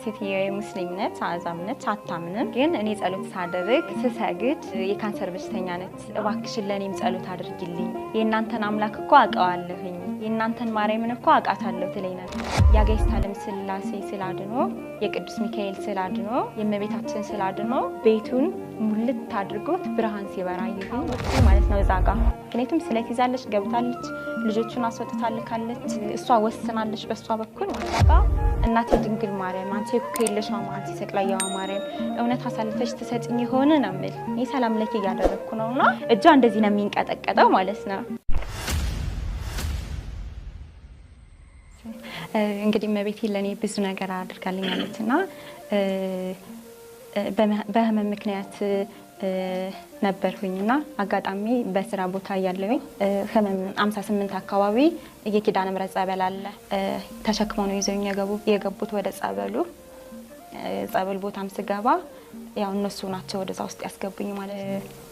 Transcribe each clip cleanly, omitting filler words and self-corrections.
ሴትዬ ሙስሊም ነች አዛም ነች አታምንም ግን እኔ ጸሎት ሳደርግ ስሰግድ የካንሰር በሽተኛ ነች እባክሽን ለኔም ጸሎት አድርጊልኝ የእናንተን አምላክ እኮ አውቀዋለሁኝ የእናንተን ማርያምን እኮ አውቃታለሁ ትለኝ ነበር ያጋይስት ዓለም ስላሴ ስላድኖ የቅዱስ ሚካኤል ስላድኖ የእመቤታችን ስላድኖ ቤቱን ሙልት አድርጎት ብርሃን ሲበራ ይሁን ማለት ነው ዛጋ ምክንያቱም ስለት ይዛለች ገብታለች ልጆቹን አስወጥታለች እሷ ወስናለች በሷ በኩል ዛጋ እናቴ ድንግል ማርያም አንቺ ኩከይለሽ ማማንቺ ሰቅላያዋ ማርያም እውነት አሳልፈሽ ተሰጥኝ ሆነ ነው ማለት ይሄ ሰላም ለኪ ያደረኩ ነውና እጇ እንደዚህ ነው የሚንቀጠቀጠው ማለት ነው እንግዲህ መቤቴ ለኔ ብዙ ነገር አድርጋልኛለችና በህመም ምክንያት ነበርኩኝና አጋጣሚ በስራ ቦታ ያለውኝ ህመም 58 አካባቢ የኪዳነ ምሕረት ጸበል አለ ተሸክመው ነው ይዘውኝ የገቡት ወደ ጸበል ቦታም ስገባ ያው እነሱ ናቸው ወደዛ ውስጥ ያስገቡኝ ማለት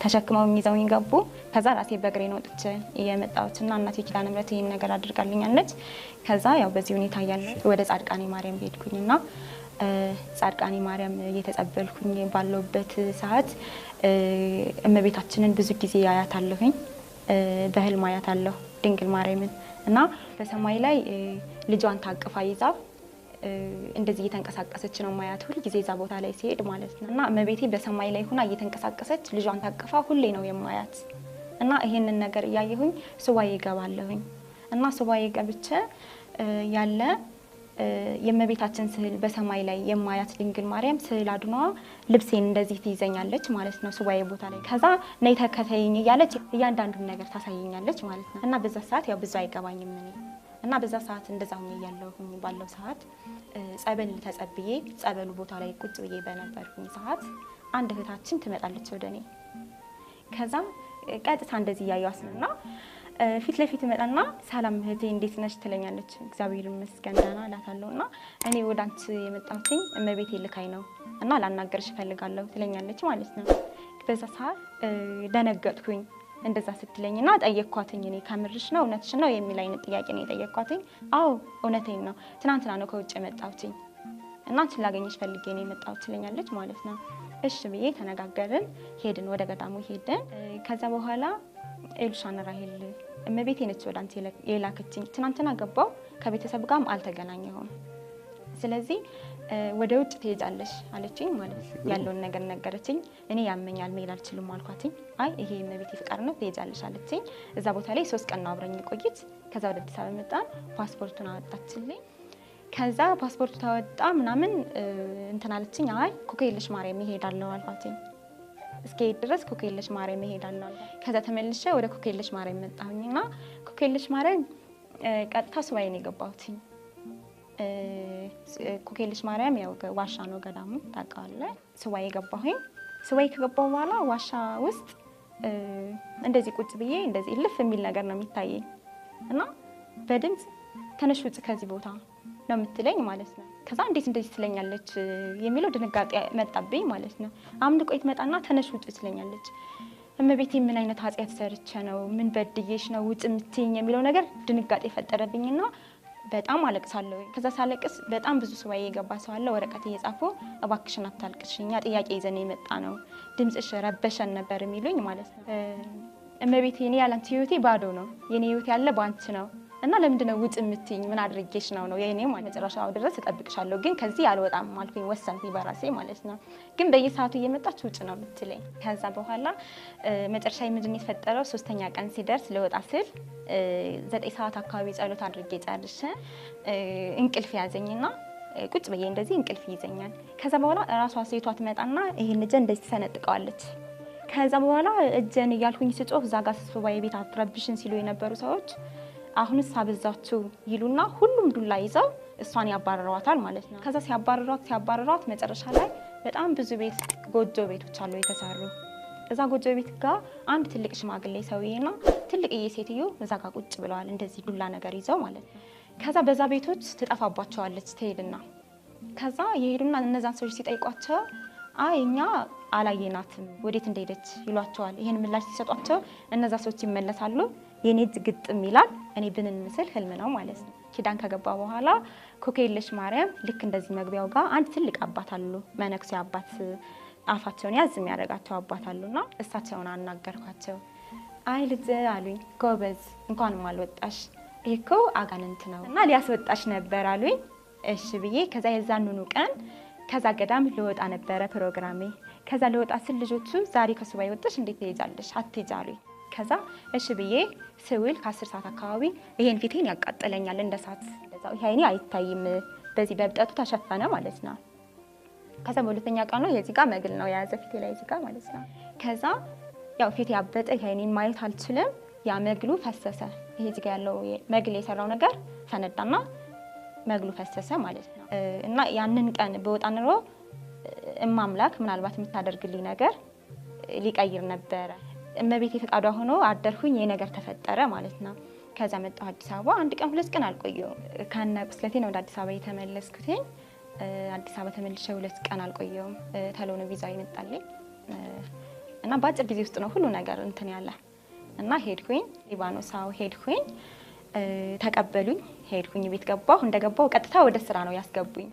ተሸክመው ይዘውኝ ገቡ ከዛ ራሴ በእግሬ ነው ወጥቼ የመጣሁትና እናቴ ኪዳነ ምሕረት ይሄን ነገር አድርጋልኛለች ከዛ ያው በዚህ ሁኔታ ያለ ወደ ጻድቃኔ ማርያም ሄድኩኝና ጻድቃኔ ማርያም እየተጸበልኩኝ ባለውበት ሰዓት እመቤታችንን ብዙ ጊዜ ያያታለሁኝ በህልም አያታለሁ ድንግል ማርያምን እና በሰማይ ላይ ልጇን ታቅፋ ይዛ እንደዚህ እየተንቀሳቀሰች ነው ማያት ሁሉ ጊዜ እዛ ቦታ ላይ ሲሄድ ማለት ነው እና እመቤቴ በሰማይ ላይ ሆና እየተንቀሳቀሰች ልጇን ታቅፋ ሁሌ ነው የማያት እና ይሄንን ነገር ያየሁኝ ሱባኤ ገባለሁኝ እና ሱባኤ ገብቼ ያለ የእመቤታችን ስዕል በሰማይ ላይ የማያት ድንግል ማርያም ስዕል አድኗ ልብሴን እንደዚህ ትይዘኛለች ማለት ነው ሱባኤ ቦታ ላይ ከዛ ነይ ተከተይኝ እያለች እያንዳንዱን ነገር ታሳየኛለች ማለት ነው እና በዛ ሰዓት ያው ብዙ አይገባኝም እና በዛ ሰዓት እንደዛው ያለሁኝ ባለው ሰዓት ጸበል ተጸብዬ ጸበሉ ቦታ ላይ ቁጭ ብዬ በነበርኩኝ ሰዓት አንድ እህታችን ትመጣለች ወደኔ ከዛ ቀጥታ እንደዚህ ያያስና ፊት ለፊት መጣና ሰላም እህቴ እንዴት ነሽ ትለኛለች እግዚአብሔር ይመስገን ደህና እላታለሁና እኔ ወዳንቺ የመጣሁኝ እመቤቴ ልካይ ነው እና ላናገርሽ ፈልጋለሁ ትለኛለች ማለት ነው በዛ ሰዓት ደነገጥኩኝ እንደዛ ስትለኝና ጠየቅኳትኝ እኔ ከምርሽ ነው እውነትሽ ነው የሚል አይነት ጥያቄ ነው የጠየቅኳትኝ አዎ እውነቴን ነው ትናንትና ነው ከውጭ የመጣሁኝ እና አንቺን ላገኝሽ ፈልጌ ነው የመጣሁት ትለኛለች ማለት ነው እሺ ብዬ ተነጋገርን ሄድን ወደ ገዳሙ ሄድን ከዛ በኋላ ኤልሻን ራሄል እመቤቴ ነች ወዳንቺ የላከችኝ ትናንትና ገባው ከቤተሰብ ጋርም አልተገናኘሁም ስለዚህ ወደ ውጭ ትሄጃለሽ አለችኝ ማለት ያለውን ነገር ነገረችኝ እኔ ያመኛል መሄድ አልችልም አልኳትኝ አይ ይሄ እመቤቴ ፍቃድ ነው ትሄጃለሽ አለችኝ እዛ ቦታ ላይ 3 ቀን አብረኝ ቆይት ከዛ ወደ አዲስ አበባ መጣን ፓስፖርቱን አወጣችልኝ ከዛ ፓስፖርቱ ተወጣ ምናምን እንትን አለችኝ አይ ኩከይለሽ ማርያም ይሄዳለው አልኳትኝ እስከ ድረስ ኩከይለሽ ማርያም ይሄዳለው ከዛ ተመልሼ ወደ ኩከይለሽ ማርያም መጣሁኝና ኩከይለሽ ማርያም ቀጥታ ሱባኤ ነው የገባሁትኝ ኩከይለሽ ማርያም ያው ዋሻ ነው ገዳሙ ታውቃለህ ሱባኤ ገባሁኝ ሱባኤ ከገባሁ በኋላ ዋሻ ውስጥ እንደዚህ ቁጭ ብዬ እንደዚህ ልፍ የሚል ነገር ነው የሚታየኝ እና በድምጽ ተነሽ ውጭ ከዚህ ቦታ ነው የምትለኝ ማለት ነው ከዛ እንዴት እንደዚህ ትለኛለች የሚለው ድንጋጤ መጣብኝ ማለት ነው አምድ ቆይት መጣና ተነሽ ውጭ ትለኛለች እመቤቴ ምን አይነት ኃጢያት ሰርቼ ነው ምን በድዬሽ ነው ውጭ የምትይኝ የሚለው ነገር ድንጋጤ ፈጠረብኝና በጣም አለቅሳለሁ ከዛ ሳለቅስ በጣም ብዙ ሱባኤ የገባ ሰው አለ ወረቀት እየጻፉ እባክሽን አታልቅሽኛ ጥያቄ ይዘን የመጣ ነው ድምጽሽ ረበሸን ነበር የሚሉኝ ማለት ነው እመቤቴ እኔ ያላንቺ ህይወቴ ባዶ ነው የኔ ህይወት ያለ ባንቺ ነው እና ለምንድነው ውጭ የምትይኝ ምን አድርጌሽ ነው የኔ ማለት መጨረሻው ድረስ ተጠብቅሻለሁ ግን ከዚህ አልወጣም አልኩኝ ወሰንኩኝ በራሴ ማለት ነው ግን በየሰዓቱ እየመጣች ውጭ ነው የምትለኝ ከዛ በኋላ መጨረሻ ምንድነው የተፈጠረው 3ኛ ቀን ሲደርስ ለወጣ ስል 9 ሰዓት አካባቢ ጸሎት አድርጌ ጨርሼ እንቅልፍ ያዘኝና ቁጭ በየ እንደዚህ እንቅልፍ ይዘኛል ከዛ በኋላ ራሷ ሴቷ ትመጣና ይሄን እጄ እንደዚህ ተሰነጥቀዋለች ከዛ በኋላ እጄን እያልኩኝ ስጮህ ዛጋ ሱባኤ ቤት አትረብሽን ሲሉ የነበሩ ሰዎች አሁንስ አበዛችሁ ይሉና ሁሉም ዱላ ይዘው እሷን ያባረሯታል ማለት ነው ከዛ ሲያባረሯት መጨረሻ ላይ በጣም ብዙ ቤት ጎጆ ቤቶች አሉ የተሰሩ እዛ ጎጆ ቤት ጋር አንድ ትልቅ ሽማግሌ ሰውዬና ትልቅዬ ሴትዮ እዛ ጋር ቁጭ ብለዋል እንደዚህ ዱላ ነገር ይዘው ማለት ነው ከዛ በዛ ቤቶች ትጠፋባቸዋለች ትሄድና ከዛ የሄዱና እነዛን ሰዎች ሲጠይቋቸው አይ እኛ አላየናትም ወዴት እንደሄደች ይሏቸዋል ይሄን ምላሽ ሲሰጧቸው እነዛ ሰዎች ይመለሳሉ የኔ ግጥም ይላል እኔ ብንን ምስል ህልም ነው ማለት ነው ኪዳን ከገባ በኋላ ኮከየለሽ ማርያም ልክ እንደዚህ መግቢያው ጋር አንድ ትልቅ አባት አሉ፣ መነኩሴ አባት አፋቸውን ያዝ የሚያደርጋቸው አባት አሉና እሳቸውን አናገርኳቸው። አይ ልጅ አሉኝ፣ ጎበዝ እንኳንም አልወጣሽ፣ ይሄ እኮ አጋንንት ነው እና ሊያስወጣሽ ነበር አሉኝ። እሺ ብዬ ከዛ የዛንኑ ቀን ከዛ ገዳም ልወጣ ነበረ ፕሮግራሜ። ከዛ ልወጣ ስል ልጆቹ ዛሬ ከሱባኤ ወጥተሽ እንዴት ትሄጃለሽ አትሄጂ አሉኝ። ከዛ እሺ ብዬ ስውል ከ10 ሰዓት አካባቢ ይሄን ፊቴን ያቃጥለኛል እንደ እሳት፣ እንደዛው ይሄ አይኔ አይታይም፣ በዚህ በብጠቱ ተሸፈነ ማለት ነው። ከዛ በሁለተኛ ቀኑ የዚህ ጋር መግል ነው የያዘ ፊቴ ላይ እዚህ ጋር ማለት ነው። ከዛ ያው ፊቴ ያበጠ ይሄ አይኔን ማየት አልችልም፣ ያ መግሉ ፈሰሰ። ይሄ እዚህ ጋር ያለው መግል የሰራው ነገር ፈነዳና መግሉ ፈሰሰ ማለት ነው። እና ያንን ቀን በወጣ ኑሮ እማምላክ ምናልባት የምታደርግልኝ ነገር ሊቀይር ነበረ። እመቤቴ ፈቃዷ ሆኖ አደርኩኝ፣ ይሄ ነገር ተፈጠረ ማለት ነው። ከዛ መጣሁ አዲስ አበባ። 1 ቀን 2 ቀን አልቆየሁም። ከነ ቁስለቴ ነው ወደ አዲስ አበባ የተመለስኩት። አዲስ አበባ ተመልሼ 2 ቀን አልቆየሁም። ተሎ ነው ቪዛው ይመጣልኝ እና በአጭር ጊዜ ውስጥ ነው ሁሉ ነገር እንትን ያለ እና ሄድኩኝ ሊባኖሳው ሄድኩኝ። ተቀበሉኝ፣ ሄድኩኝ፣ ቤት ገባሁ። እንደገባሁ ቀጥታ ወደ ስራ ነው ያስገቡኝ።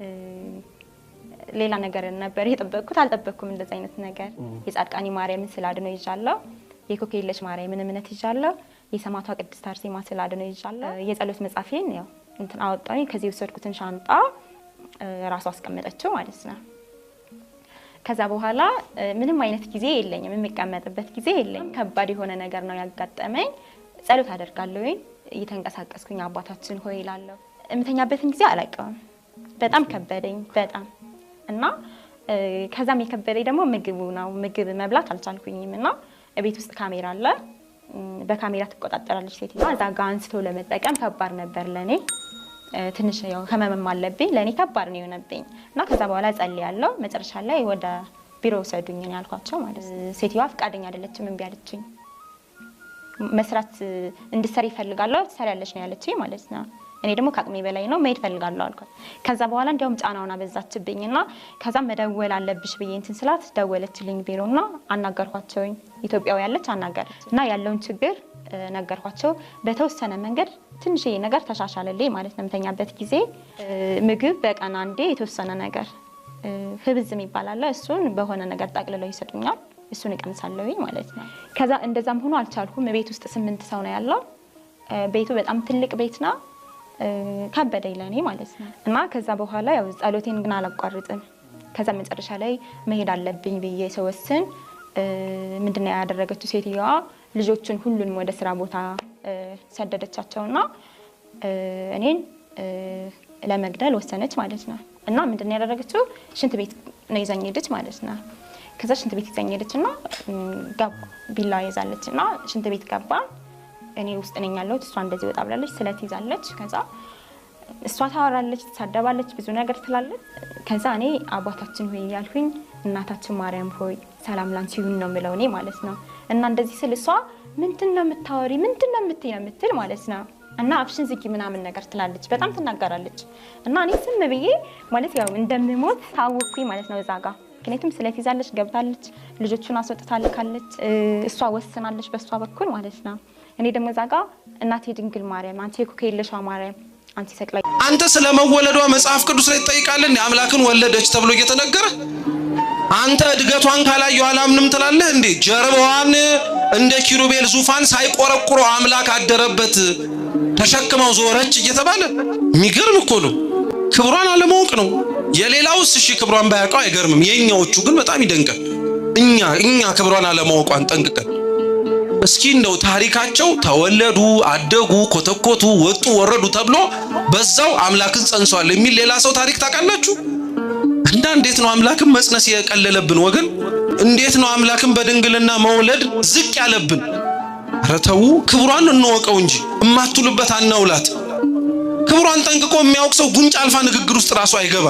ሌላ ነገር ነበር የጠበቅኩት፣ አልጠበቅኩም እንደዛ አይነት ነገር። የጻድቃኒ ማርያምን ስላድነው ይዣለሁ፣ የኮከየለሽ ማርያምን እምነት ይዣለሁ፣ የሰማዕቷ ቅድስት አርሴማ ስላድነው ይዣለሁ። የጸሎት መጻፌን ያው እንትን አወጣኝ። ከዚህ የወሰድኩትን ሻንጣ ራሱ አስቀመጠችው ማለት ነው። ከዛ በኋላ ምንም አይነት ጊዜ የለኝም፣ የሚቀመጥበት ጊዜ የለኝም። ከባድ የሆነ ነገር ነው ያጋጠመኝ። ጸሎት አደርጋለሁኝ እየተንቀሳቀስኩኝ አባታችን ሆይ እላለሁ። እምተኛበትን ጊዜ አላውቀውም። በጣም ከበደኝ በጣም እና ከዛም የከበደኝ ደግሞ ምግቡ ነው። ምግብ መብላት አልቻልኩኝም እና ቤት ውስጥ ካሜራ አለ፣ በካሜራ ትቆጣጠራለች ሴትዮዋ። እዛ ጋ አንስቶ ለመጠቀም ከባድ ነበር ለኔ። ትንሽ ያው ህመምም አለብኝ፣ ለኔ ከባድ ነው የሆነብኝ እና ከዛ በኋላ ጸልያለሁ። መጨረሻ ላይ ወደ ቢሮ ወሰዱኝ ያልኳቸው ማለት ነው። ሴትዮዋ ፈቃደኛ አይደለችም፣ እምቢ አለችኝ። መስራት እንድትሰሪ ይፈልጋለሁ፣ ትሰሪያለሽ ነው ያለችኝ ማለት ነው። እኔ ደግሞ ከአቅሜ በላይ ነው፣ መሄድ ፈልጋለሁ አልኳት። ከዛ በኋላ እንዲያውም ጫናውን አበዛችብኝና ከዛ መደወል አለብሽ ብዬ እንትን ስላት ደወለችልኝ ቢሮና አናገርኳቸውኝ። ኢትዮጵያው ያለች አናገረች እና ያለውን ችግር ነገርኳቸው። በተወሰነ መንገድ ትንሽዬ ነገር ተሻሻለልኝ ማለት ነው። የምተኛበት ጊዜ ምግብ በቀን አንዴ የተወሰነ ነገር ህብዝ የሚባል አለ፣ እሱን በሆነ ነገር ጠቅልለው ይሰጡኛል። እሱን እቀምሳለሁኝ ማለት ነው። ከዛ እንደዛም ሆኖ አልቻልኩም። ቤት ውስጥ 8 ሰው ነው ያለው። ቤቱ በጣም ትልቅ ቤት ነው። ከበደኝ ለኔ ማለት ነው እና ከዛ በኋላ ያው ጸሎቴን ግን አላቋርጥም። ከዛ መጨረሻ ላይ መሄድ አለብኝ ብዬ ሰወስን ምንድነው ያደረገችው ሴትዮዋ? ልጆቹን ሁሉንም ወደ ስራ ቦታ ሰደደቻቸውና እኔን ለመግደል ወሰነች ማለት ነው። እና ምንድነው ያደረገችው? ሽንት ቤት ነው ይዛኝ ሄደች ማለት ነው። ከዛ ሽንት ቤት ይዛኝ ሄደችና ቢላ ይዛለችና ሽንት ቤት ገባ። እኔ ውስጥ ነኝ ያለሁት፣ እሷ እንደዚህ ወጣ ብላለች፣ ስለት ይዛለች። ከዛ እሷ ታወራለች፣ ትሳደባለች፣ ብዙ ነገር ትላለች። ከዛ እኔ አባታችን ሆይ ያልኩኝ እናታችን ማርያም ሆይ ሰላም ላንቺ ይሁን ነው የምለው እኔ ማለት ነው። እና እንደዚህ ስል እሷ ምንድነው የምታወሪ ምንድነው የምትይ ነው የምትል ማለት ነው። እና አፍሽን ዝጊ ምናምን ነገር ትላለች፣ በጣም ትናገራለች። እና እኔ ስም ብዬ ማለት ያው እንደምሞት ታወኩኝ ማለት ነው እዛ ጋር። ምክንያቱም ስለት ይዛለች፣ ገብታለች፣ ልጆቹን አስወጥታለች፣ እሷ ወስናለች በእሷ በኩል ማለት ነው። እኔ ደግሞ እዛ ጋር እናቴ ድንግል ማርያም፣ አንቺ የኮከየለሿ ማርያም፣ አንቺ ሰቅላይ አንተ ስለመወለዷ መጽሐፍ ቅዱስ ላይ ትጠይቃለህ። አምላክን ወለደች ተብሎ እየተነገረ አንተ እድገቷን ካላየሁ አላምንም ትላለህ እንዴ? ጀርባዋን እንደ ኪሩቤል ዙፋን ሳይቆረቁሮ አምላክ አደረበት ተሸክመው ዞረች እየተባለ የሚገርም እኮ ነው። ክብሯን አለማወቅ ነው። የሌላውስ እሺ ክብሯን ባያውቀው አይገርምም። የኛዎቹ ግን በጣም ይደንቃል። እኛ ክብሯን አለማወቋን ጠንቅቀን እስኪ እንደው ታሪካቸው ተወለዱ፣ አደጉ፣ ኮተኮቱ፣ ወጡ፣ ወረዱ ተብሎ በዛው አምላክን ጸንሷል የሚል ሌላ ሰው ታሪክ ታውቃላችሁ? እና እንዴት ነው አምላክን መጽነስ የቀለለብን ወገን? እንዴት ነው አምላክን በድንግልና መውለድ ዝቅ ያለብን? ኧረ ተው፣ ክብሯን እንወቀው እንጂ እማትሉበት አናውላት። ክብሯን ጠንቅቆ የሚያውቅ ሰው ጉንጭ አልፋ ንግግር ውስጥ ራሱ አይገባ።